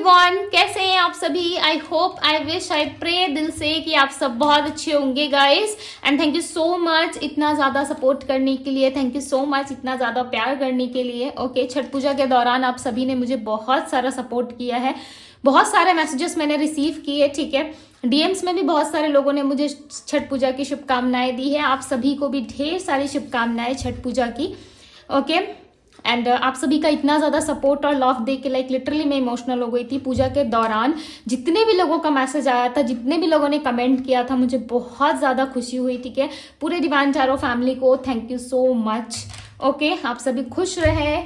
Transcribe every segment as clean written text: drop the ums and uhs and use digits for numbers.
Everyone, कैसे हैं आप सभी। I hope, I wish, I pray दिल से कि आप सब बहुत अच्छे होंगे guys. And thank you so much इतना ज़्यादा सपोर्ट करने के लिए, थैंक यू सो मच इतना ज़्यादा प्यार करने के लिए। ओके, छठ पूजा के दौरान आप सभी ने मुझे बहुत सारा सपोर्ट किया है, बहुत सारे मैसेजेस मैंने रिसीव किए, ठीक है। डीएम्स में भी बहुत सारे लोगों ने मुझे छठ पूजा की शुभकामनाएं दी है। आप सभी को भी ढेर सारी शुभकामनाएं छठ पूजा की। ओके, एंड आप सभी का इतना ज़्यादा सपोर्ट और लव देख के लाइक लिटरली मैं इमोशनल हो गई थी। पूजा के दौरान जितने भी लोगों का मैसेज आया था, जितने भी लोगों ने कमेंट किया था, मुझे बहुत ज़्यादा खुशी हुई, ठीक है। पूरे डिवाइन टैरो फैमिली को thank you so much. Okay, आप सभी खुश रहे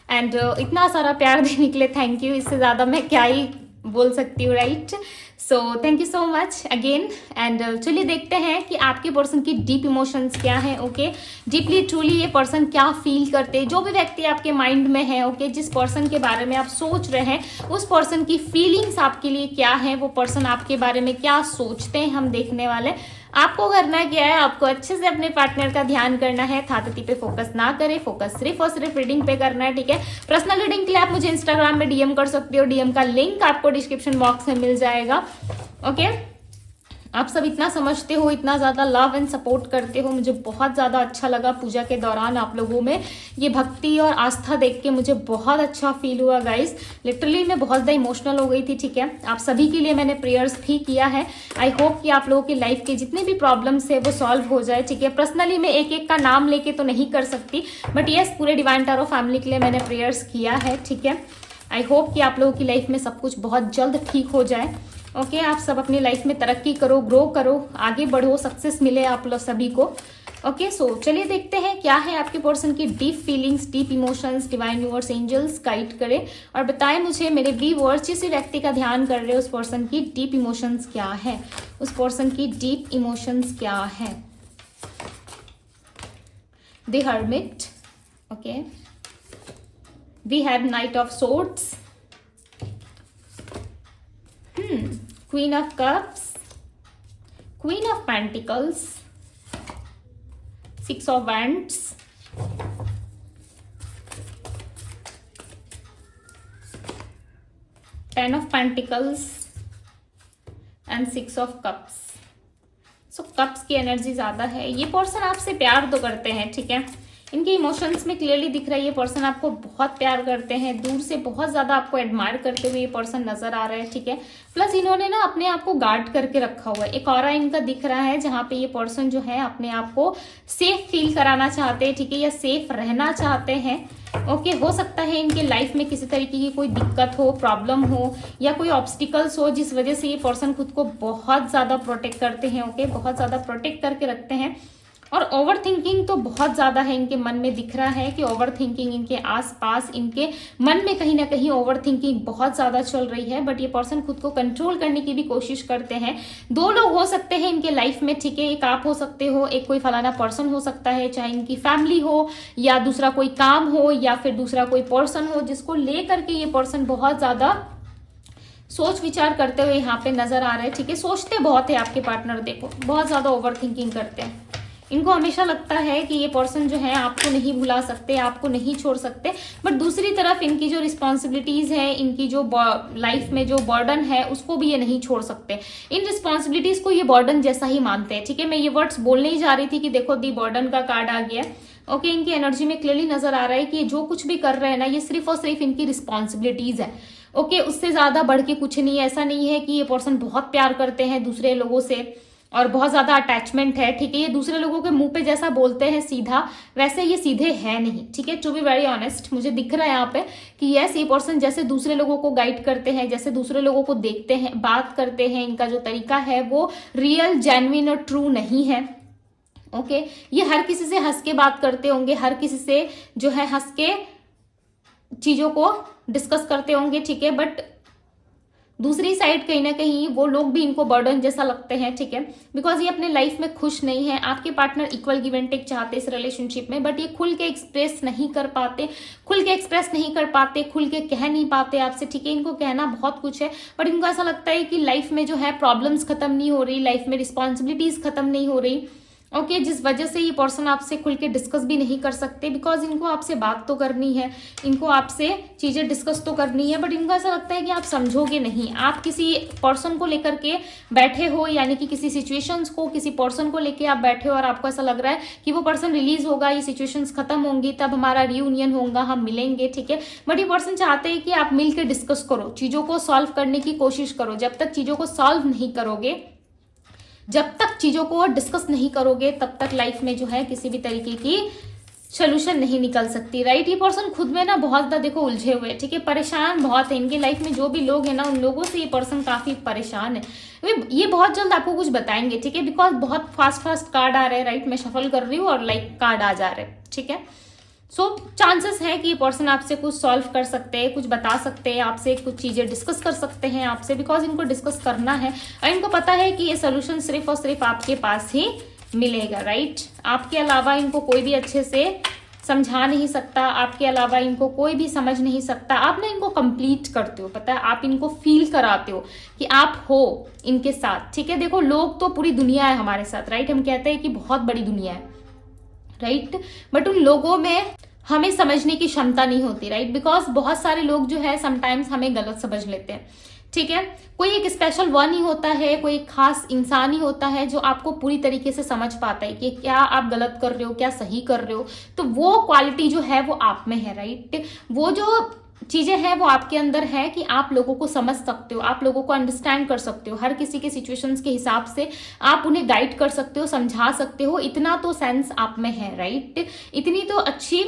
एंड इतना सारा प्यार देने के लिए थैंक यू। इससे ज़्यादा मैं क्या ही बोल सकती हूँ, right. So thank you so much again. And चलिए देखते हैं कि आपके पर्सन की डीप इमोशंस क्या है। ओके, डीपली ट्रूली ये पर्सन क्या फील करते हैं। जो भी व्यक्ति आपके माइंड में है, ओके, जिस पर्सन के बारे में आप सोच रहे हैं, उस पर्सन की फीलिंग्स आपके लिए क्या है, वो पर्सन आपके बारे में क्या सोचते हैं, हम देखने वाले। आपको करना क्या है, आपको अच्छे से अपने पार्टनर का ध्यान करना है। थातती पे फोकस ना करें, फोकस सिर्फ और सिर्फ रीडिंग पे करना है, ठीक है। पर्सनल रीडिंग के लिए आप मुझे इंस्टाग्राम में डीएम कर सकते हो। डीएम का लिंक आपको डिस्क्रिप्शन बॉक्स में मिल जाएगा। ओके, आप सब इतना समझते हो, इतना ज़्यादा लव एंड सपोर्ट करते हो, मुझे बहुत ज़्यादा अच्छा लगा। पूजा के दौरान आप लोगों में ये भक्ति और आस्था देख के मुझे बहुत अच्छा फील हुआ गाइस। लिटरली मैं बहुत ज़्यादा इमोशनल हो गई थी, ठीक है। आप सभी के लिए मैंने प्रेयर्स भी किया है। आई होप कि आप लोगों की लाइफ के जितने भी प्रॉब्लम्स है वो सॉल्व हो जाए, ठीक है। पर्सनली मैं एक एक का नाम लेके तो नहीं कर सकती, बट येस पूरे डिवाइन टैरो फैमिली के लिए मैंने प्रेयर्स किया है, ठीक है। आई होप कि आप लोगों की लाइफ में सब कुछ बहुत जल्द ठीक हो जाए। ओके, आप सब अपनी लाइफ में तरक्की करो, ग्रो करो, आगे बढ़ो, सक्सेस मिले आप लोग सभी को। ओके, सो चलिए देखते हैं क्या है आपके पर्सन की deep feelings, deep emotions. Divine universe angels guide करें और बताएं मुझे मेरे व्यूअर्स जिस व्यक्ति का ध्यान कर रहे हैं उस पर्सन की डीप इमोशंस क्या है, उस पर्सन की डीप इमोशंस क्या है। The Hermit, okay, we have Knight of Swords, Queen of Cups, Queen of Pentacles, Six of Wands, Ten of Pentacles and Six of Cups. So cups की energy ज्यादा है। ये पर्सन आपसे प्यार तो करते हैं, ठीक है। इनके इमोशंस में क्लियरली दिख रहा है ये पर्सन आपको बहुत प्यार करते हैं। दूर से बहुत ज्यादा आपको एडमायर करते हुए ये पर्सन नजर आ रहा है, ठीक है। प्लस इन्होंने ना अपने आप को गार्ड करके रखा हुआ है। एक ऑरा इनका दिख रहा है जहाँ पे ये पर्सन जो है अपने आप को सेफ फील कराना चाहते हैं, ठीक है, या सेफ रहना चाहते हैं। ओके, हो सकता है इनके लाइफ में किसी तरीके की कोई दिक्कत हो, प्रॉब्लम हो या कोई ऑब्स्टिकल्स हो जिस वजह से ये पर्सन खुद को बहुत ज्यादा प्रोटेक्ट करते हैं। ओके, बहुत ज्यादा प्रोटेक्ट करके रखते हैं। और ओवर थिंकिंग तो बहुत ज्यादा है इनके मन में। दिख रहा है कि ओवर थिंकिंग इनके आसपास, इनके मन में कहीं ना कहीं ओवर थिंकिंग बहुत ज्यादा चल रही है। बट ये पर्सन खुद को कंट्रोल करने की भी कोशिश करते हैं। दो लोग हो सकते हैं इनके लाइफ में, ठीक है। एक आप हो सकते हो, एक कोई फलाना पर्सन हो सकता है, चाहे इनकी फैमिली हो या दूसरा कोई काम हो या फिर दूसरा कोई पर्सन हो जिसको लेकर के ये पर्सन बहुत ज्यादा सोच विचार करते हुए यहाँ पे नजर आ रहे हैं, ठीक है। सोचते बहुत है आपके पार्टनर, देखो बहुत ज्यादा ओवर थिंकिंग करते हैं। इनको हमेशा लगता है कि ये पर्सन जो है आपको नहीं भुला सकते, आपको नहीं छोड़ सकते। बट दूसरी तरफ इनकी जो रिस्पॉन्सिबिलिटीज है, इनकी जो लाइफ में जो बर्डन है उसको भी ये नहीं छोड़ सकते। इन रिस्पॉन्सिबिलिटीज को ये बर्डन जैसा ही मानते हैं, ठीक है। मैं ये वर्ड्स बोलने ही जा रही थी कि देखो दी बर्डन का कार्ड आ गया। ओके, इनकी एनर्जी में क्लियरली नजर आ रहा है कि जो कुछ भी कर रहे हैं ना ये सिर्फ और सिर्फ इनकी रिस्पॉन्सिबिलिटीज है। ओके, उससे ज्यादा बढ़ के कुछ नहीं है। ऐसा नहीं है कि ये पर्सन बहुत प्यार करते हैं दूसरे लोगों से और बहुत ज्यादा अटैचमेंट है, ठीक है। ये दूसरे लोगों के मुंह पे जैसा बोलते हैं सीधा, वैसे ये सीधे है नहीं, ठीक है। टू बी वेरी ऑनेस्ट, मुझे दिख रहा है यहाँ पे कि यस ये पर्सन जैसे दूसरे लोगों को गाइड करते हैं, जैसे दूसरे लोगों को देखते हैं, बात करते हैं, इनका जो तरीका है वो रियल, जेन्युइन और ट्रू नहीं है। ओके, ये हर किसी से हंस के बात करते होंगे, हर किसी से जो है हंस के चीजों को डिस्कस करते होंगे, ठीक है। बट दूसरी साइड कहीं ना कहीं वो लोग भी इनको बर्डन जैसा लगते हैं, ठीक है। बिकॉज ये अपने लाइफ में खुश नहीं है। आपके partner equal give and take चाहते इस रिलेशनशिप में, बट ये खुल के एक्सप्रेस नहीं कर पाते, खुल के कह नहीं पाते आपसे, ठीक है। इनको कहना बहुत कुछ है बट इनको ऐसा लगता है कि लाइफ में जो है प्रॉब्लम्स खत्म नहीं हो रही, लाइफ में रिस्पॉन्सिबिलिटीज खत्म नहीं हो रही, ओके जिस वजह से ये पर्सन आपसे खुल के डिस्कस भी नहीं कर सकते, बिकॉज इनको आपसे बात तो करनी है, इनको आपसे चीज़ें डिस्कस तो करनी है, बट इनको ऐसा लगता है कि आप समझोगे नहीं। आप किसी पर्सन को लेकर के बैठे हो, यानी कि किसी सिचुएशंस को, किसी पर्सन को लेके आप बैठे हो और आपको ऐसा लग रहा है कि वो पर्सन रिलीज होगा, ये सिचुएशंस खत्म होंगी, तब हमारा रियूनियन होगा, हम मिलेंगे, ठीक है। बट ये पर्सन चाहते हैं कि आप मिल के डिस्कस करो, चीज़ों को सॉल्व करने की कोशिश करो। जब तक चीज़ों को सॉल्व नहीं करोगे, जब तक चीज़ों को डिस्कस नहीं करोगे, तब तक लाइफ में जो है किसी भी तरीके की सोल्यूशन नहीं निकल सकती, राइट। ये पर्सन खुद में ना बहुत ज़्यादा देखो उलझे हुए हैं, ठीक है, परेशान बहुत है। इनकी लाइफ में जो भी लोग हैं ना, उन लोगों से ये पर्सन काफ़ी परेशान है। ये बहुत जल्द आपको कुछ बताएंगे, ठीक है, बिकॉज बहुत फास्ट कार्ड आ रहे हैं, राइट। मैं शफल कर रही हूँ और लाइक कार्ड आ जा रहे हैं, ठीक है। सो चांसेस है कि ये पर्सन आपसे कुछ सॉल्व कर सकते हैं, कुछ बता सकते हैं, आपसे कुछ चीज़ें डिस्कस कर सकते हैं आपसे, बिकॉज इनको डिस्कस करना है और इनको पता है कि ये सोल्यूशन सिर्फ और सिर्फ आपके पास ही मिलेगा, राइट। आपके अलावा इनको कोई भी अच्छे से समझा नहीं सकता, आपके अलावा इनको कोई भी समझ नहीं सकता। आप ना इनको कंप्लीट करते हो, पता है, आप इनको फील कराते हो कि आप हो इनके साथ, ठीक है। देखो लोग तो पूरी दुनिया है हमारे साथ, राइट। हम कहते हैं कि बहुत बड़ी दुनिया है, राइट, बट उन लोगों में हमें समझने की क्षमता नहीं होती, राइट, बिकॉज बहुत सारे लोग जो है समटाइम्स हमें गलत समझ लेते हैं, ठीक है। कोई एक स्पेशल वन ही होता है, कोई एक खास इंसान ही होता है जो आपको पूरी तरीके से समझ पाता है कि क्या आप गलत कर रहे हो, क्या सही कर रहे हो। तो वो क्वालिटी जो है वो आप में है, राइट। वो जो चीजें हैं वो आपके अंदर है कि आप लोगों को समझ सकते हो, आप लोगों को अंडरस्टैंड कर सकते हो, हर किसी के सिचुएशंस के हिसाब से आप उन्हें गाइड कर सकते हो, समझा सकते हो। इतना तो सेंस आप में है, राइट। इतनी तो अच्छी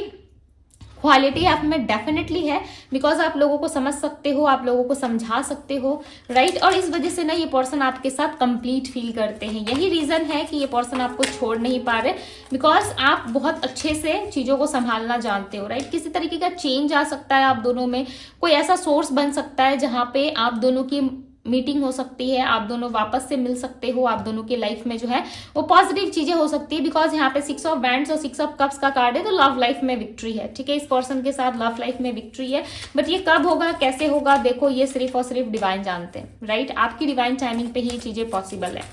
क्वालिटी आप में डेफिनेटली है, बिकॉज आप लोगों को समझ सकते हो, आप लोगों को समझा सकते हो, राइट। और इस वजह से ना ये पर्सन आपके साथ कंप्लीट फील करते हैं। यही रीजन है कि ये पर्सन आपको छोड़ नहीं पा रहे, बिकॉज आप बहुत अच्छे से चीज़ों को संभालना जानते हो, राइट। किसी तरीके का चेंज आ सकता है आप दोनों में, कोई ऐसा सोर्स बन सकता है जहाँ पे आप दोनों की मीटिंग हो सकती है, आप दोनों वापस से मिल सकते हो, आप दोनों की लाइफ में जो है वो पॉजिटिव चीजें हो सकती है, बिकॉज यहाँ पे 6 ऑफ बैंड्स और 6 ऑफ कप्स का कार्ड है, तो लव लाइफ में विक्ट्री है, ठीक है। इस पर्सन के साथ लव लाइफ में विक्ट्री है, बट ये कब होगा, कैसे होगा, देखो ये सिर्फ और सिर्फ डिवाइन जानते हैं, राइट। आपकी डिवाइन टाइमिंग पे ही चीजें पॉसिबल है,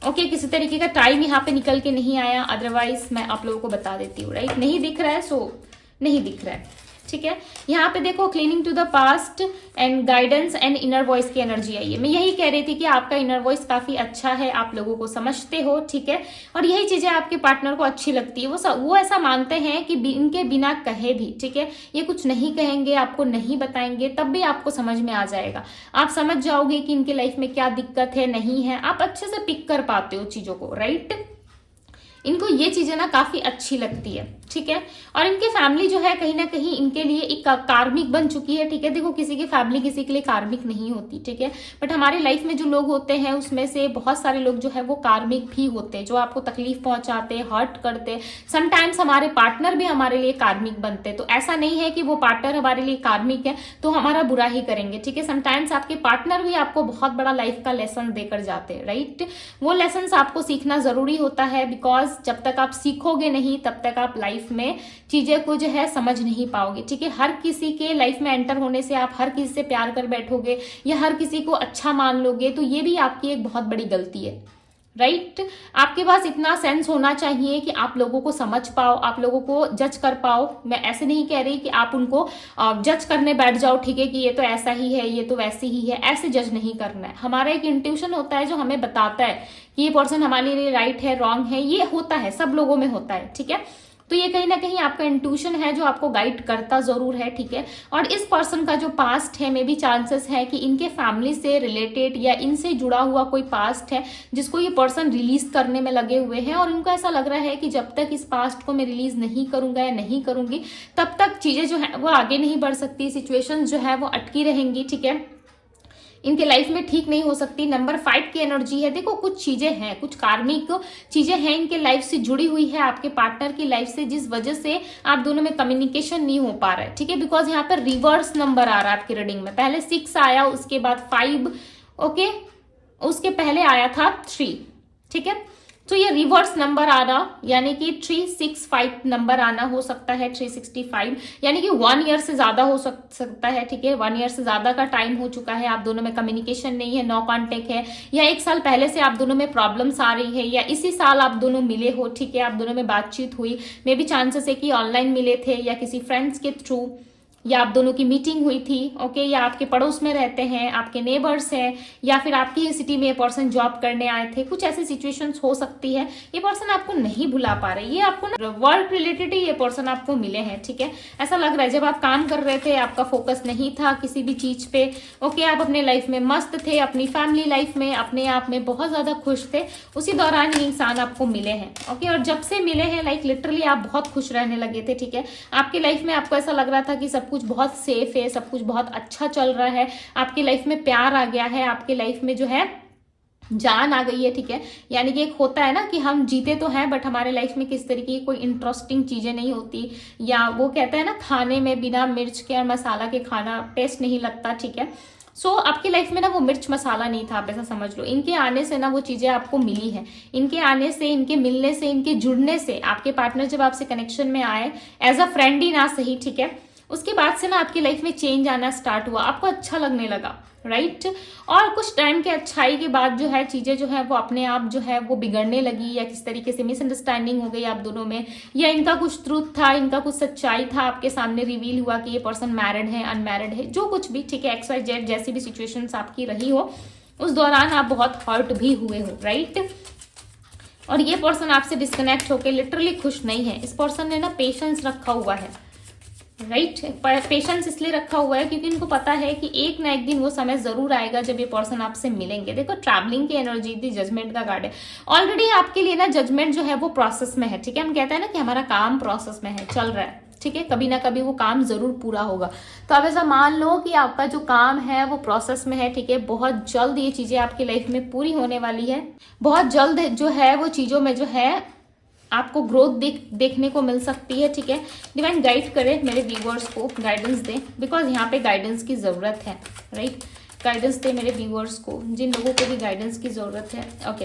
ओके। किसी तरीके का टाइम यहाँ पे निकल के नहीं आया, अदरवाइज मैं आप लोगों को बता देती हूँ, राइट। नहीं दिख रहा है, सो नहीं दिख रहा है, ठीक है। यहाँ पे देखो cleaning to the past and guidance and inner voice की एनर्जी आई है। मैं यही कह रही थी कि आपका इनर वॉइस काफी अच्छा है, आप लोगों को समझते हो, ठीक है। और यही चीजें आपके पार्टनर को अच्छी लगती है, वो ऐसा मानते हैं कि इनके बिना कहे भी, ठीक है, ये कुछ नहीं कहेंगे, आपको नहीं बताएंगे, तब भी आपको समझ में आ जाएगा। आप समझ जाओगे कि इनके लाइफ में क्या दिक्कत है, नहीं है, आप अच्छे से पिक कर पाते हो चीजों को, राइट। इनको ये चीजें ना काफी अच्छी लगती है, ठीक है। और इनके फैमिली जो है कहीं ना कहीं इनके लिए एक कार्मिक बन चुकी है, ठीक है। देखो किसी की फैमिली किसी के लिए कार्मिक नहीं होती, ठीक है, बट हमारी लाइफ में जो लोग होते हैं उसमें से बहुत सारे लोग जो है वो कार्मिक भी होते हैं, जो आपको तकलीफ पहुंचाते, हर्ट करते। समटाइम्स हमारे पार्टनर भी हमारे लिए कार्मिक बनते, तो ऐसा नहीं है कि वो पार्टनर हमारे लिए कार्मिक है तो हमारा बुरा ही करेंगे, ठीक है। समटाइम्स आपके पार्टनर भी आपको बहुत बड़ा लाइफ का लेसन देकर जाते हैं, राइट। वो लेसन आपको सीखना जरूरी होता है, बिकॉज जब तक आप सीखोगे नहीं तब तक आप लाइफ में चीजें को जो है समझ नहीं पाओगे, ठीक है। हर किसी के लाइफ में एंटर होने से आप हर किसी से प्यार कर बैठोगे या हर किसी को अच्छा मान लोगे, तो ये भी आपकी एक बहुत बड़ी गलती है, राइट। आपके पास इतना सेंस होना चाहिए कि आप लोगों को समझ पाओ, आप लोगों को जज कर पाओ। मैं ऐसे नहीं कह रही कि आप उनको जज करने बैठ जाओ, ठीक है, कि ये तो ऐसा ही है, ये तो वैसे ही है, ऐसे जज नहीं करना है। हमारा एक इंट्यूशन होता है जो हमें बताता है कि ये पर्सन हमारे लिए राइट है, रॉन्ग है, ये होता है, सब लोगों में होता है, ठीक है। तो ये कहीं ना कहीं आपका इंट्यूशन है जो आपको गाइड करता जरूर है, ठीक है। और इस पर्सन का जो पास्ट है, मे बी चांसेस है कि इनके फैमिली से रिलेटेड या इनसे जुड़ा हुआ कोई पास्ट है जिसको ये पर्सन रिलीज करने में लगे हुए हैं, और इनको ऐसा लग रहा है कि जब तक इस पास्ट को मैं रिलीज नहीं करूंगा या नहीं करूंगी तब तक चीजें जो है वो आगे नहीं बढ़ सकती, सिचुएशन जो है वो अटकी रहेंगी, ठीक है, इनके लाइफ में ठीक नहीं हो सकती। नंबर 5 की एनर्जी है। देखो कुछ चीजें हैं, कुछ कार्मिक चीजें हैं इनके लाइफ से जुड़ी हुई है आपके पार्टनर की लाइफ से, जिस वजह से आप दोनों में कम्युनिकेशन नहीं हो पा रहा है, ठीक है। बिकॉज यहाँ पर रिवर्स नंबर आ रहा है आपकी रीडिंग में, पहले 6 आया, उसके बाद 5, ओके, उसके पहले आया था 3, ठीक है। तो ये रिवर्स नंबर आना यानी कि 365 नंबर आना हो सकता है, 365 यानी कि 1 ईयर से ज्यादा हो सकता है, ठीक है। 1 ईयर से ज्यादा का टाइम हो चुका है, आप दोनों में कम्युनिकेशन नहीं है, नो कांटेक्ट है, या 1 साल पहले से आप दोनों में प्रॉब्लम्स आ रही है, या इसी साल आप दोनों मिले हो, ठीक है, आप दोनों में बातचीत हुई, मे भी चांसेस है कि ऑनलाइन मिले थे या किसी फ्रेंड्स के थ्रू, या आप दोनों की मीटिंग हुई थी, ओके, या आपके पड़ोस में रहते हैं, आपके नेबर्स हैं, या फिर आपकी ही सिटी में ये पर्सन जॉब करने आए थे, कुछ ऐसी सिचुएशंस हो सकती है। ये पर्सन आपको नहीं भुला पा रहे, ये आपको ना वर्क रिलेटेड ही ये पर्सन आपको मिले हैं, ठीक है। ऐसा लग रहा है जब आप काम कर रहे थे आपका फोकस नहीं था किसी भी चीज पे, ओके, आप अपने लाइफ में मस्त थे, अपनी फैमिली लाइफ में अपने आप में बहुत ज्यादा खुश थे, उसी दौरान ये इंसान आपको मिले हैं, ओके। और जब से मिले हैं लाइक लिटरली आप बहुत खुश रहने लगे थे, ठीक है। आपकी लाइफ में आपको ऐसा लग रहा था कि सब कुछ बहुत सेफ है, सब कुछ बहुत अच्छा चल रहा है, आपकी लाइफ में प्यार आ गया है, आपकी लाइफ में जो है जान आ गई है, ठीक है। यानी कि एक होता है ना कि हम जीते तो हैं बट हमारे लाइफ में किस तरीके की कोई इंटरेस्टिंग चीजें नहीं होती, या वो कहते हैं ना खाने में बिना मिर्च के और मसाला के खाना टेस्ट नहीं लगता, ठीक है। सो आपकी लाइफ में ना वो मिर्च मसाला नहीं था, आप ऐसा समझ लो। इनके आने से ना वो चीजें आपको मिली है, इनके आने से, इनके मिलने से, इनके जुड़ने से, आपके पार्टनर जब आपसे कनेक्शन में आए एज अ फ्रेंड ही ना सही, ठीक है, उसके बाद से ना आपकी लाइफ में चेंज आना स्टार्ट हुआ, आपको अच्छा लगने लगा, राइट। और कुछ टाइम के अच्छाई के बाद जो है चीजें जो है वो अपने आप जो है वो बिगड़ने लगी, या किस तरीके से मिसअंडरस्टैंडिंग हो गई आप दोनों में, या इनका कुछ ट्रूथ था, इनका कुछ सच्चाई था, आपके सामने रिवील हुआ कि ये पर्सन मैरिड है, अनमैरिड है, जो कुछ भी, ठीक है, XYZ जैसी भी सिचुएशंस आपकी रही हो, उस दौरान आप बहुत हर्ट भी हुए हो, राइट। और ये पर्सन आपसे डिस्कनेक्ट होकर लिटरली खुश नहीं है। इस पर्सन ने ना पेशेंस रखा हुआ है, राइट। पेशेंस इसलिए रखा हुआ है क्योंकि इनको पता है कि एक ना एक दिन वो समय जरूर आएगा जब ये पर्सन आपसे मिलेंगे। देखो ट्रैवलिंग की एनर्जी थी, जजमेंट का कार्ड है, ऑलरेडी आपके लिए ना जजमेंट जो है वो प्रोसेस में है, ठीक है। हम कहते हैं ना कि हमारा काम प्रोसेस में है, चल रहा है, ठीक है, कभी ना कभी वो काम जरूर पूरा होगा। तो आप ऐसा मान लो कि आपका जो काम है वो प्रोसेस में है, ठीक है। बहुत जल्द ये चीजें आपकी लाइफ में पूरी होने वाली है, बहुत जल्द जो है वो चीजों में जो है आपको ग्रोथ देखने को मिल सकती है, ठीक है। डिवाइन गाइड करे, मेरे व्यूअर्स को गाइडेंस दे, बिकॉज यहाँ पे गाइडेंस की जरूरत है, राइट। गाइडेंस दे मेरे व्यूअर्स को, जिन लोगों को भी गाइडेंस की जरूरत है, okay.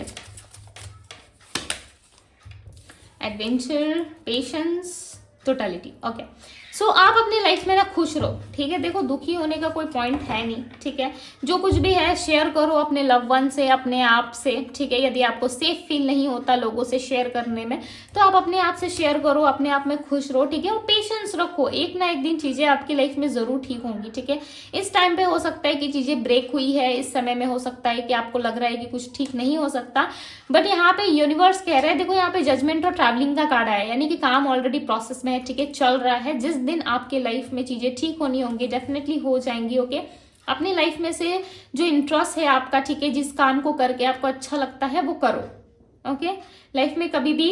Adventure, patience, totality, okay. So आप अपनी लाइफ में ना खुश रहो, ठीक है। देखो दुखी होने का कोई पॉइंट है नहीं, ठीक है। जो कुछ भी है शेयर करो अपने लव वन से, अपने आप से, ठीक है। यदि आपको सेफ फील नहीं होता लोगों से शेयर करने में तो आप अपने आप से शेयर करो, अपने आप में खुश रहो, ठीक है। और पेशेंस रखो, एक ना एक दिन चीजें आपकी लाइफ में जरूर ठीक होंगी, ठीक है। इस टाइम पे हो सकता है कि चीजें ब्रेक हुई है, इस समय में हो सकता है कि आपको लग रहा है कि कुछ ठीक नहीं हो सकता, बट यहाँ पे यूनिवर्स कह रहा है, देखो यहाँ पे जजमेंट और ट्रैवलिंग का कार्ड आया, यानी कि काम ऑलरेडी प्रोसेस में है, ठीक है, चल रहा है। जिस दिन आपके लाइफ में चीजें ठीक होनी होंगी डेफिनेटली हो जाएंगी, ओके। अपनी लाइफ में से जो इंटरेस्ट है आपका, ठीक है, जिस काम को करके आपको अच्छा लगता है वो करो, ओके। लाइफ में कभी भी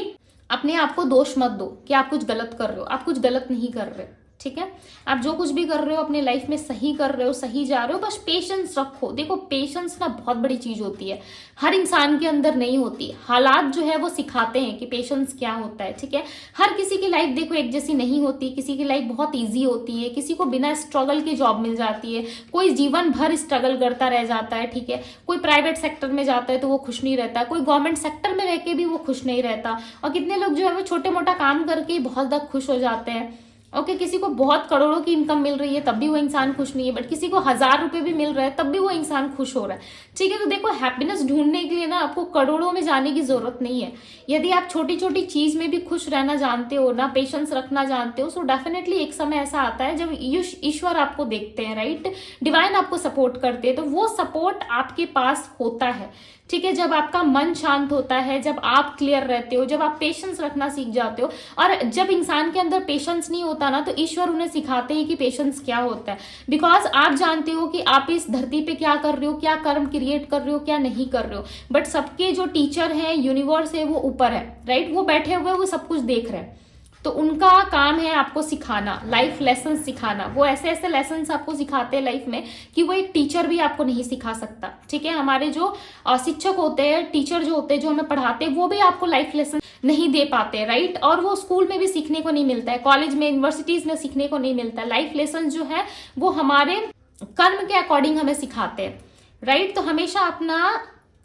अपने आप को दोष मत दो कि आप कुछ गलत कर रहे हो, आप कुछ गलत नहीं कर रहे, ठीक है। आप जो कुछ भी कर रहे हो अपने लाइफ में सही कर रहे हो, सही जा रहे हो, बस पेशेंस रखो। देखो पेशेंस ना बहुत बड़ी चीज होती है, हर इंसान के अंदर नहीं होती, हालात जो है वो सिखाते हैं कि पेशेंस क्या होता है, ठीक है। हर किसी की लाइफ देखो एक जैसी नहीं होती, किसी की लाइफ बहुत ईजी होती है, किसी को बिना स्ट्रगल के जॉब मिल जाती है, कोई जीवन भर स्ट्रगल करता रह जाता है, ठीक है। कोई प्राइवेट सेक्टर में जाता है तो वो खुश नहीं रहता, कोई गवर्नमेंट सेक्टर में रह के भी वो खुश नहीं रहता, और कितने लोग जो है वो छोटे मोटा काम करके बहुत ज्यादा खुश हो जाते हैं, ओके। किसी को बहुत करोड़ों की इनकम मिल रही है तब भी वो इंसान खुश नहीं है, बट किसी को 1000 रुपए भी मिल रहा है तब भी वो इंसान खुश हो रहा है, ठीक है। तो देखो हैप्पीनेस ढूंढने के लिए ना आपको करोड़ों में जाने की जरूरत नहीं है। यदि आप छोटी छोटी चीज में भी खुश रहना जानते हो ना, पेशेंस रखना जानते हो, सो डेफिनेटली एक समय ऐसा आता है जब ईश्वर आपको देखते हैं, राइट, डिवाइन आपको सपोर्ट करते हैं, तो वो सपोर्ट आपके पास होता है, ठीक है। जब आपका मन शांत होता है, जब आप क्लियर रहते हो, जब आप पेशेंस रखना सीख जाते हो, और जब इंसान के अंदर पेशेंस नहीं होता ना तो ईश्वर उन्हें सिखाते हैं कि पेशेंस क्या होता है, बिकॉज आप जानते हो कि आप इस धरती पे क्या कर रहे हो, क्या कर्म क्रिएट कर रहे हो, क्या नहीं कर रहे हो, बट सबके जो टीचर है, यूनिवर्स है, वो ऊपर है, राइट, वो बैठे हुए वो सब कुछ देख रहे हैं, तो उनका काम है आपको सिखाना, लाइफ लेसन सिखाना। वो ऐसे ऐसे लेसन आपको सिखाते हैं लाइफ में कि वो एक टीचर भी आपको नहीं सिखा सकता, ठीक है। हमारे जो शिक्षक होते हैं, टीचर जो होते हैं, जो हमें पढ़ाते हैं, वो भी आपको लाइफ लेसन नहीं दे पाते, राइट। और वो स्कूल में भी सीखने को नहीं मिलता है, कॉलेज में, यूनिवर्सिटीज में सीखने को नहीं मिलता है। लाइफ लेसन जो है वो हमारे कर्म के अकॉर्डिंग हमें सिखाते हैं, राइट। तो हमेशा अपना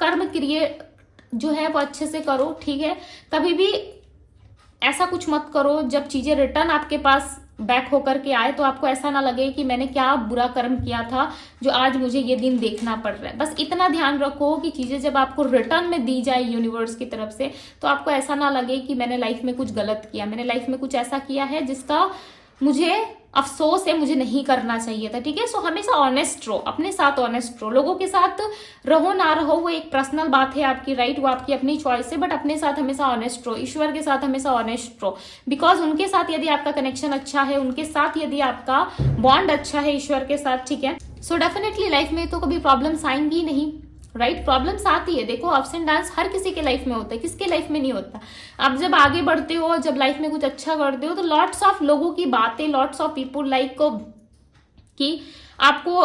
कर्म क्रिएट जो है वो अच्छे से करो, ठीक है। कभी भी ऐसा कुछ मत करो जब चीजें रिटर्न आपके पास बैक होकर के आए तो आपको ऐसा ना लगे कि मैंने क्या बुरा कर्म किया था जो आज मुझे ये दिन देखना पड़ रहा है। बस इतना ध्यान रखो कि चीजें जब आपको रिटर्न में दी जाए यूनिवर्स की तरफ से तो आपको ऐसा ना लगे कि मैंने लाइफ में कुछ गलत किया, मैंने लाइफ में कुछ ऐसा किया है जिसका मुझे अफसोस है, मुझे नहीं करना चाहिए था, ठीक है। सो हमेशा ऑनेस्ट रहो, अपने साथ ऑनेस्ट रहो। लोगों के साथ रहो ना रहो वो एक पर्सनल बात है आपकी, राइट, वो आपकी अपनी चॉइस है, बट अपने साथ हमेशा ऑनेस्ट रहो, ईश्वर के साथ हमेशा ऑनेस्ट रहो। बिकॉज उनके साथ यदि आपका कनेक्शन अच्छा है, उनके साथ यदि आपका बॉन्ड अच्छा है ईश्वर के साथ, ठीक है, सो डेफिनेटली लाइफ में तो कभी प्रॉब्लम्स आएंगी नहीं, राइट। प्रॉब्लम्स आती है, देखो अप्स एंड डाउन्स हर किसी के लाइफ में होता है, किसके लाइफ में नहीं होता। आप जब आगे बढ़ते हो, जब लाइफ में कुछ अच्छा करते हो तो लॉट्स ऑफ लोगों की बातें, लॉट्स ऑफ पीपुल लाइक कि आपको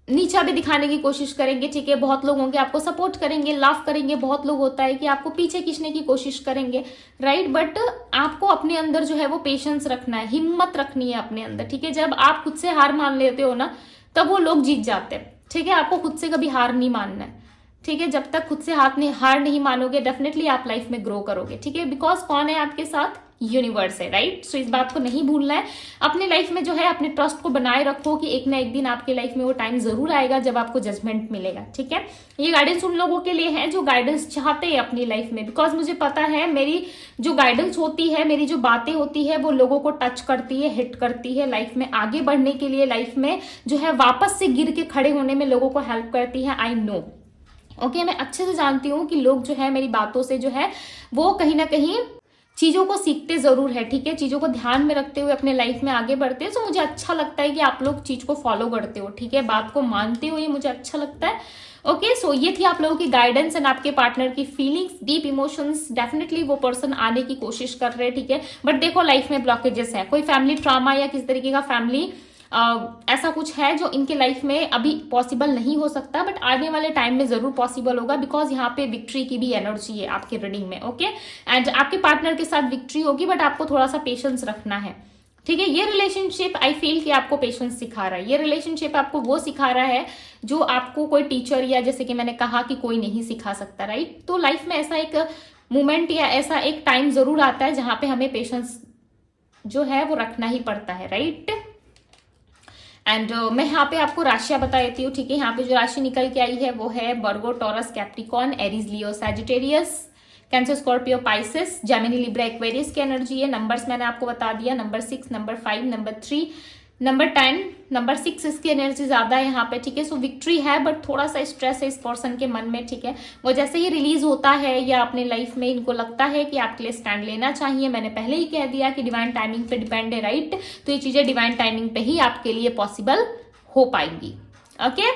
नीचा भी दिखाने की कोशिश करेंगे, ठीक है। बहुत लोग होंगे आपको सपोर्ट करेंगे, लाफ करेंगे, बहुत लोग होता है कि आपको पीछे खींचने की कोशिश करेंगे, राइट। बट आपको अपने अंदर जो है वो पेशेंस रखना है, हिम्मत रखनी है अपने अंदर, ठीक है। जब आप खुद से हार मान लेते हो ना तब वो लोग जीत जाते हैं, ठीक है। आपको खुद से कभी हार नहीं मानना है, ठीक है। जब तक खुद से हार नहीं मानोगे डेफिनेटली आप लाइफ में ग्रो करोगे, ठीक है। बिकॉज कौन है आपके साथ, यूनिवर्स है, राइट। सो इस बात को नहीं भूलना है। अपने लाइफ में जो है अपने ट्रस्ट को बनाए रखो कि एक ना एक दिन आपके लाइफ में वो टाइम जरूर आएगा जब आपको जजमेंट मिलेगा, ठीक है। ये गाइडेंस उन लोगों के लिए है जो गाइडेंस चाहते हैं अपनी लाइफ में, बिकॉज मुझे पता है मेरी जो गाइडेंस होती है, मेरी जो बातें होती है वो लोगों को टच करती है, हिट करती है, लाइफ में आगे बढ़ने के लिए, लाइफ में जो है वापस से गिर के खड़े होने में लोगों को हेल्प करती है। आई नो, ओके, मैं अच्छे से जानती हूँ कि लोग जो है मेरी बातों से जो है वो कहीं ना कहीं चीज़ों को सीखते ज़रूर है, ठीक है। चीज़ों को ध्यान में रखते हुए अपने लाइफ में आगे बढ़ते हैं। सो मुझे अच्छा लगता है कि आप लोग चीज़ को फॉलो करते हो, ठीक है, बात को मानते हो, ये मुझे अच्छा लगता है। ओके, सो ये थी आप लोगों की गाइडेंस एंड आपके पार्टनर की फीलिंग्स, डीप इमोशंस। डेफिनेटली वो पर्सन आने की कोशिश कर रहे हैं, ठीक है। बट देखो लाइफ में ब्लॉकेजेस है, कोई फैमिली ट्रामा या किस तरीके का फैमिली ऐसा कुछ है जो इनके लाइफ में अभी पॉसिबल नहीं हो सकता, बट आने वाले टाइम में जरूर पॉसिबल होगा। बिकॉज यहाँ पे विक्ट्री की भी एनर्जी है आपके रीडिंग में, ओके। एंड आपके पार्टनर के साथ विक्ट्री होगी, बट आपको थोड़ा सा पेशेंस रखना है, ठीक है। ये रिलेशनशिप आई फील कि आपको पेशेंस सिखा रहा है, ये रिलेशनशिप आपको वो सिखा रहा है जो आपको कोई टीचर या जैसे कि मैंने कहा कि कोई नहीं सिखा सकता, राइट। तो लाइफ में ऐसा एक मोमेंट या ऐसा एक टाइम जरूर आता है जहां पे हमें पेशेंस जो है वो रखना ही पड़ता है, राइट। एंड मैं यहाँ पे आपको राशियां बता देती हूँ, ठीक है। यहाँ पे जो राशि निकल के आई है वो है Virgo, Taurus, Capricorn, Aries, Leo, Sagittarius, Cancer, Scorpio, Pisces, Gemini, Libra, Aquarius की एनर्जी है। नंबर्स मैंने आपको बता दिया, number 6, number 5, number 3, number 10, number 6 इसकी एनर्जी ज्यादा है यहाँ पे, ठीक है। सो विक्ट्री है बट थोड़ा सा स्ट्रेस है इस पर्सन के मन में, ठीक है। वो जैसे ही रिलीज होता है या अपने लाइफ में इनको लगता है कि आपके लिए स्टैंड लेना चाहिए, मैंने पहले ही कह दिया कि डिवाइन टाइमिंग पे डिपेंड है, राइट। तो ये चीजें डिवाइन टाइमिंग पे ही आपके लिए पॉसिबल हो पाएंगी, ओके।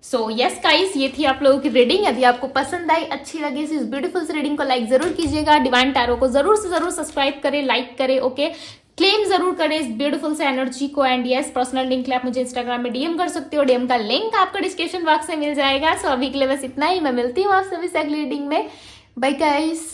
सो यस गाइस, ये थी आप लोगों की रीडिंग। यदि आपको पसंद आई, अच्छी लगी इस ब्यूटीफुल सी रीडिंग को लाइक जरूर कीजिएगा, डिवाइन टैरो को जरूर से जरूर सब्सक्राइब करें, लाइक करें, ओके। क्लेम जरूर करें इस ब्यूटीफुल से एनर्जी को। एंड यस, पर्सनल लिंक के लिए आप मुझे इंस्टाग्राम में डीएम कर सकते हो, डीएम का लिंक आपको डिस्क्रिप्शन बॉक्स में मिल जाएगा। सो अभी के लिए बस इतना ही, मैं मिलती हूँ आप सभी से अगली रीडिंग में। Bye guys.